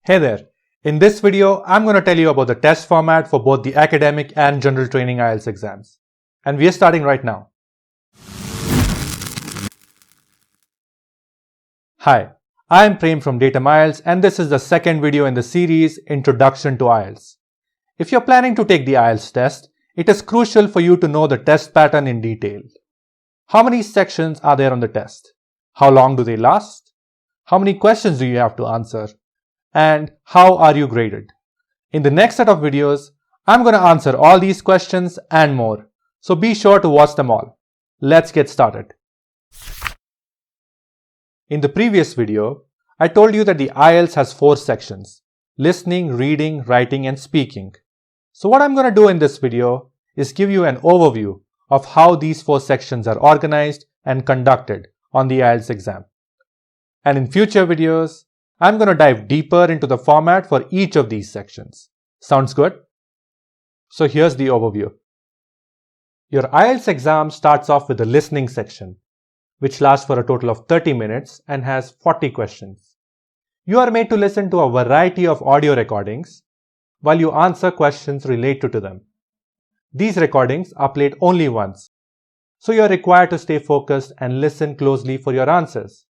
Hey there, in this video I'm going to tell you about the test format for both the academic and general training IELTS exams. And we are starting right now. Hi, I am Prem from Datum IELTS and this is the second video in the series Introduction to IELTS. If you're planning to take the IELTS test, it is crucial for you to know the test pattern in detail. How many sections are there on the test? How long do they last? How many questions do you have to answer? And how are you graded? In the next set of videos, I'm going to answer all these questions and more. So be sure to watch them all. Let's get started. In the previous video, I told you that the IELTS has 4 sections: listening, reading, writing, and speaking. So what I'm going to do in this video is give you an overview of how these 4 sections are organized and conducted on the IELTS exam. And in future videos, I'm going to dive deeper into the format for each of these sections. Sounds good? So here's the overview. Your IELTS exam starts off with the listening section, which lasts for a total of 30 minutes and has 40 questions. You are made to listen to a variety of audio recordings while you answer questions related to them. These recordings are played only once, so you are required to stay focused and listen closely for your answers.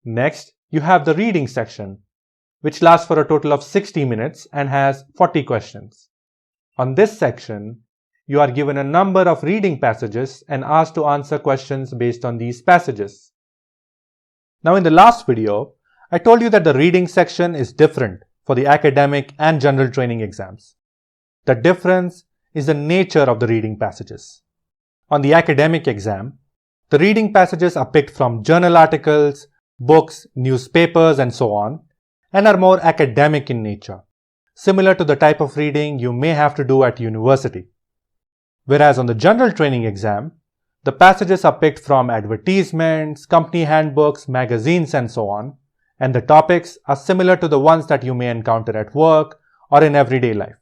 Next, you have the reading section, which lasts for a total of 60 minutes and has 40 questions. On this section, you are given a number of reading passages and asked to answer questions based on these passages. Now in the last video, I told you that the reading section is different for the academic and general training exams. The difference is the nature of the reading passages. On the academic exam, the reading passages are picked from journal articles, books, newspapers, and so on, and are more academic in nature, similar to the type of reading you may have to do at university. Whereas on the general training exam, the passages are picked from advertisements, company handbooks, magazines, and so on, and the topics are similar to the ones that you may encounter at work or in everyday life.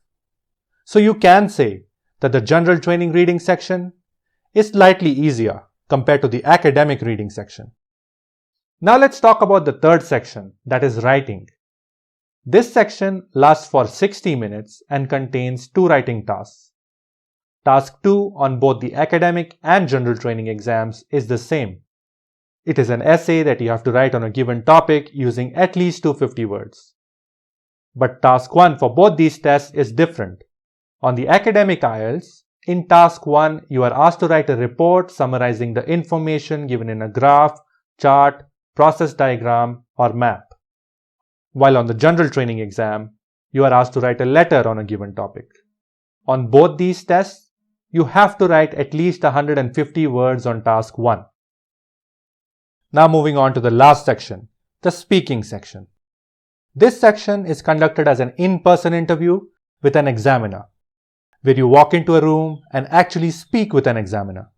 So you can say that the general training reading section is slightly easier compared to the academic reading section. Now let's talk about the third section, that is writing. This section lasts for 60 minutes and contains 2 writing tasks. Task 2 on both the academic and general training exams is the same. It is an essay that you have to write on a given topic using at least 250 words. But task 1 for both these tests is different. On the academic IELTS, in task 1, you are asked to write a report summarizing the information given in a graph, chart, process diagram, or map. While on the general training exam, you are asked to write a letter on a given topic. On both these tests, you have to write at least 150 words on task 1. Now moving on to the last section, the speaking section. This section is conducted as an in-person interview with an examiner, where you walk into a room and actually speak with an examiner.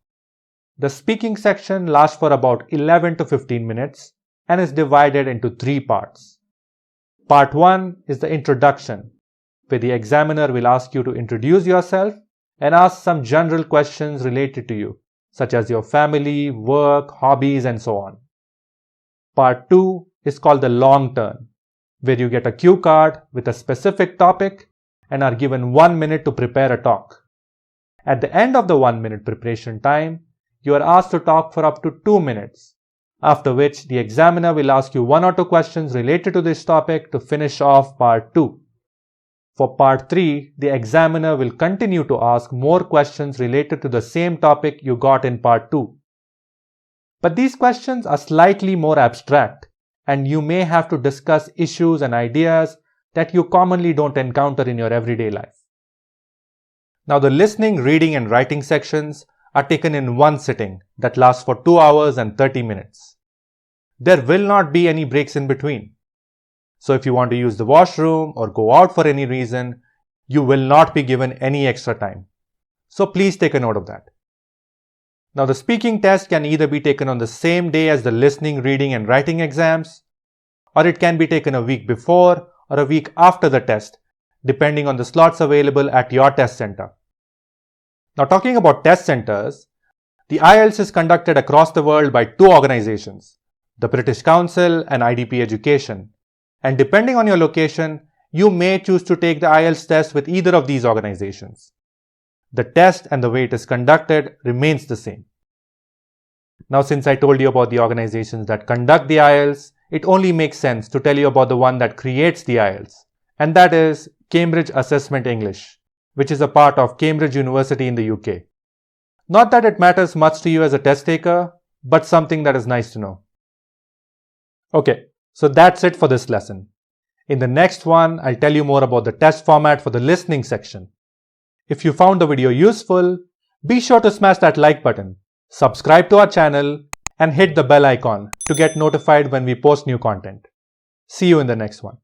The speaking section lasts for about 11 to 15 minutes and is divided into 3 parts. Part 1 is the introduction, where the examiner will ask you to introduce yourself and ask some general questions related to you, such as your family, work, hobbies, and so on. Part 2 is called the long turn, where you get a cue card with a specific topic and are given 1 minute to prepare a talk. At the end of the 1 minute preparation time, you are asked to talk for up to 2 minutes, after which the examiner will ask you 1 or 2 questions related to this topic to finish off part 2. For part 3, the examiner will continue to ask more questions related to the same topic you got in part 2. But these questions are slightly more abstract, and you may have to discuss issues and ideas that you commonly don't encounter in your everyday life. Now the listening, reading, and writing sections are taken in one sitting that lasts for 2 hours and 30 minutes. There will not be any breaks in between. So if you want to use the washroom or go out for any reason, you will not be given any extra time. So please take a note of that. Now the speaking test can either be taken on the same day as the listening, reading, and writing exams, or it can be taken a week before or a week after the test, depending on the slots available at your test center. Now talking about test centers, the IELTS is conducted across the world by 2 organizations, the British Council and IDP Education, and depending on your location, you may choose to take the IELTS test with either of these organizations. The test and the way it is conducted remains the same. Now, since I told you about the organizations that conduct the IELTS, it only makes sense to tell you about the one that creates the IELTS, and that is Cambridge Assessment English, which is a part of Cambridge University in the UK. Not that it matters much to you as a test taker, but something that is nice to know. Okay, so that's it for this lesson. In the next one, I'll tell you more about the test format for the listening section. If you found the video useful, be sure to smash that like button, subscribe to our channel, and hit the bell icon to get notified when we post new content. See you in the next one.